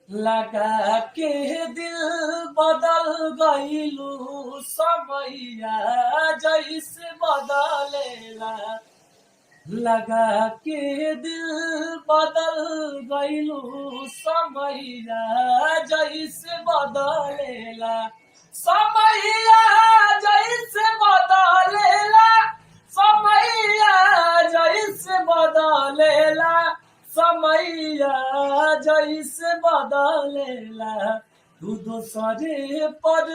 लगा के दिल बदल गईलू समैया जैसे बदलेला। लगा के दिल बदल गईलू समैया जैसे बदलेला। समैया जैसे बदलेला। समैया जैसे बदलेला। समैया जैसे बदलेला। तू दोसरे पर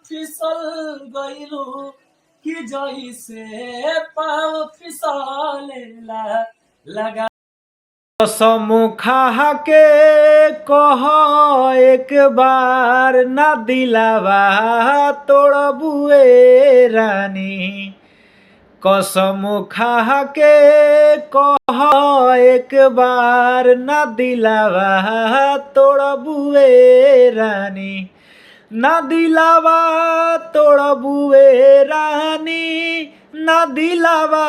फिसल गईलू कि जैसे पाँव फिसलेला। लगा कसम खा के कह एक बार ना दिलावा तोड़बुए रानी। कसम खा के कह एक बार ना दिलावा तोड़बुए रानी। ना दिलावा तोड़बुए रानी। ना दिलावा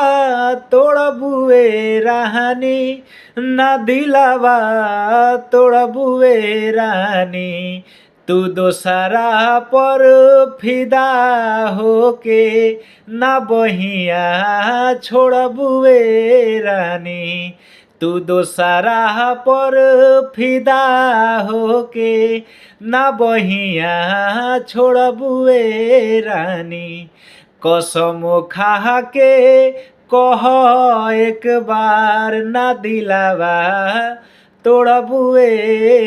तोड़बुए रानी। ना दिलावा तोड़बुए रानी। तू दोसरा पर फिदा होके ना बहिया छोड़बुए रानी। तू दोसरा पर फिदा होके ना बहिया छोड़बुए रानी। कसम खा के कह एक बार ना दिलावा तोड़बुए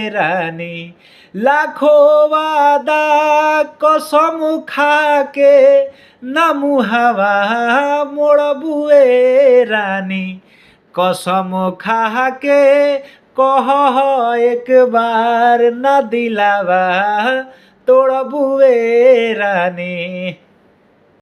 रानी। लाखों वादा कसम खा के ना मुहावा मोड़बुए रानी। कसम खा के कह एक बार ना दिलावा तोड़बुए रानी।